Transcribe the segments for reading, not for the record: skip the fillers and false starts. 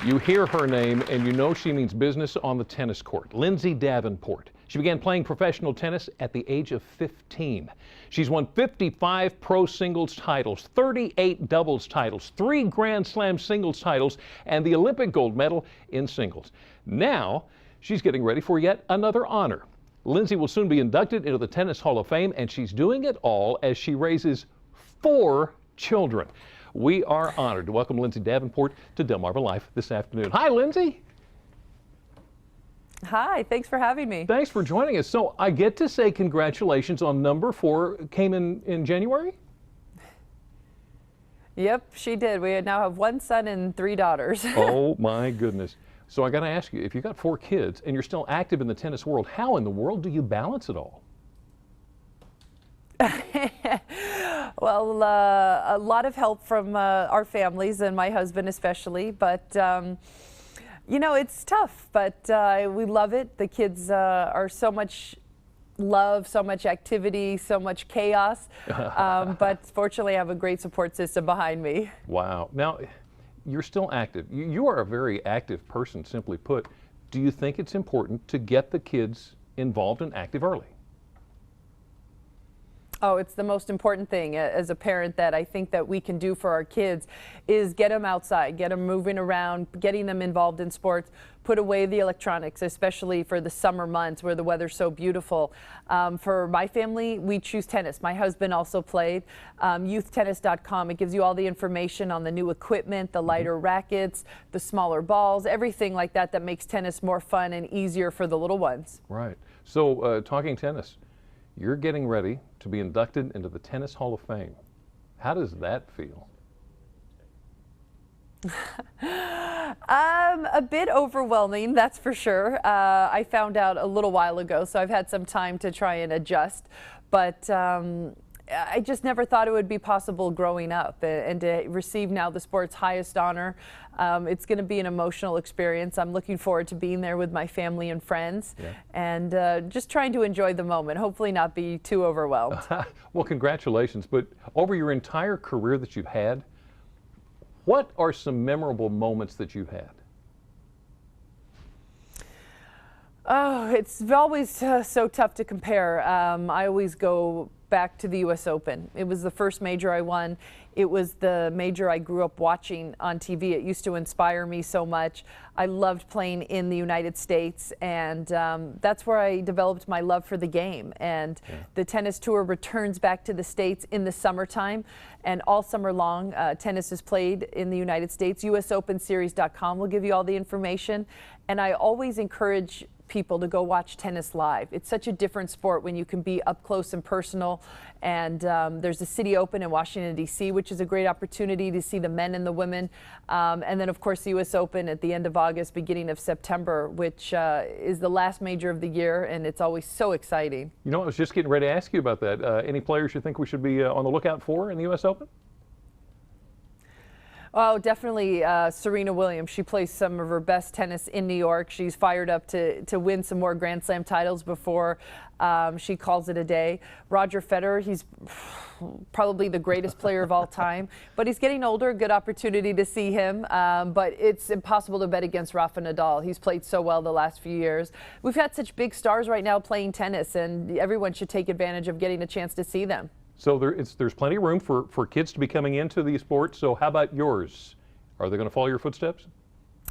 You hear her name and you know she means business on the tennis court. Lindsay Davenport. She began playing professional tennis at the age of 15. She's won 55 pro singles titles, 38 doubles titles, 3 Grand Slam singles titles, and the Olympic gold medal in singles. Now she's getting ready for yet another honor. Lindsay will soon be inducted into the Tennis Hall of Fame, and she's doing it all as she raises 4 children. We are honored to welcome Lindsay Davenport to Delmarva Life this afternoon. Hi, Lindsay. Hi, thanks for having me. Thanks for joining us. So I get to say congratulations on number 4. Came in January? Yep, she did. We now have 1 son and 3 daughters. Oh my goodness. So I got to ask you, if you got 4 kids and you're still active in the tennis world, how in the world do you balance it all? Well, a lot of help from our families and my husband especially, but you know, it's tough, but we love it. The kids are so much love, so much activity, so much chaos, but fortunately I have a great support system behind me. Wow. Now, you're still active. You are a very active person, simply put. Do you think it's important to get the kids involved and active early? Oh, it's the most important thing as a parent that I think that we can do for our kids is get them outside, get them moving around, getting them involved in sports, put away the electronics, especially for the summer months where the weather's so beautiful. For my family, we choose tennis. My husband also played. Youthtennis.com, it gives you all the information on the new equipment, the lighter rackets, the smaller balls, everything like that that makes tennis more fun and easier for the little ones. Right. So talking tennis, you're getting ready to be inducted into the Tennis Hall of Fame. How does that feel? A bit overwhelming, that's for sure. I found out a little while ago, so I've had some time to try and adjust, but I just never thought it would be possible growing up, and to receive now the sport's highest honor. It's going to be an emotional experience. I'm looking forward to being there with my family and friends, and just trying to enjoy the moment, hopefully not be too overwhelmed. Well, congratulations, but over your entire career that you've had, what are some memorable moments that you've had? Oh, it's always so tough to compare. I always go back to the U.S. Open. It was the first major I won. It was the major I grew up watching on TV. It used to inspire me so much. I loved playing in the United States, and that's where I developed my love for the game. And the tennis tour returns back to the States in the summertime, and all summer long tennis is played in the United States. USOpenSeries.com will give you all the information, and I always encourage people to go watch tennis live. It's such a different sport when you can be up close and personal, and there's the City Open in Washington, D.C., which is a great opportunity to see the men and the women, and then of course the U.S. Open at the end of August, beginning of September, which is the last major of the year, and it's always so exciting. You know, I was just getting ready to ask you about that. Any players you think we should be on the lookout for in the U.S. Open? Oh, definitely Serena Williams. She plays some of her best tennis in New York. She's fired up to win some more Grand Slam titles before she calls it a day. Roger Federer, he's probably the greatest player of all time, but he's getting older. Good opportunity to see him, but it's impossible to bet against Rafael Nadal. He's played so well the last few years. We've had such big stars right now playing tennis, and everyone should take advantage of getting a chance to see them. So there's plenty of room for kids to be coming into these sports. So how about yours? Are they going to follow your footsteps?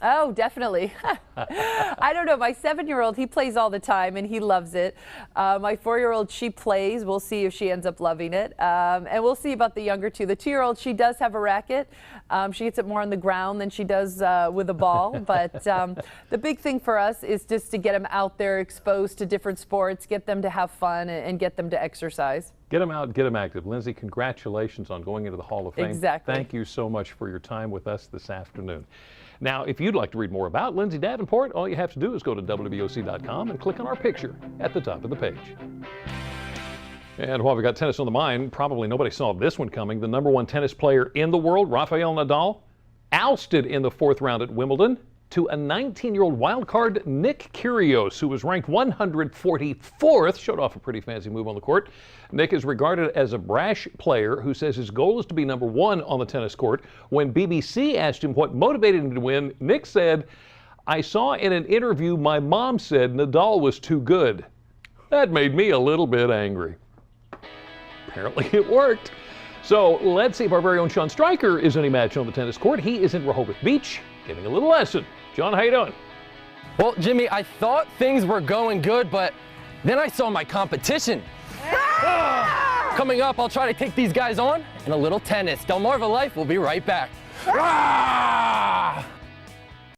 Oh, definitely. I don't know. My 7-year-old, he plays all the time and he loves it. My 4-year-old, she plays. We'll see if she ends up loving it. And we'll see about the younger 2. The 2-year-old, she does have a racket. She hits it more on the ground than she does with a ball. But the big thing for us is just to get them out there, exposed to different sports, get them to have fun and get them to exercise. Get them out, get them active. Lindsay, congratulations on going into the Hall of Fame. Exactly. Thank you so much for your time with us this afternoon. Now, if you'd like to read more about Lindsay Davenport, all you have to do is go to WBOC.com and click on our picture at the top of the page. And while we got tennis on the mind, probably nobody saw this one coming. The #1 tennis player in the world, Rafael Nadal, ousted in the 4th round at Wimbledon to a 19-year-old wild card, Nick Kyrgios, who was ranked 144th, showed off a pretty fancy move on the court. Nick is regarded as a brash player who says his goal is to be number one on the tennis court. When BBC asked him what motivated him to win, Nick said, "I saw in an interview my mom said Nadal was too good. That made me a little bit angry." Apparently it worked. So let's see if our very own Sean Stryker is any match on the tennis court. He is in Rehoboth Beach giving a little lesson. John, how you doing? Well, Jimmy, I thought things were going good, but then I saw my competition. Coming up, I'll try to take these guys on in a little tennis. Delmarva Life will be right back.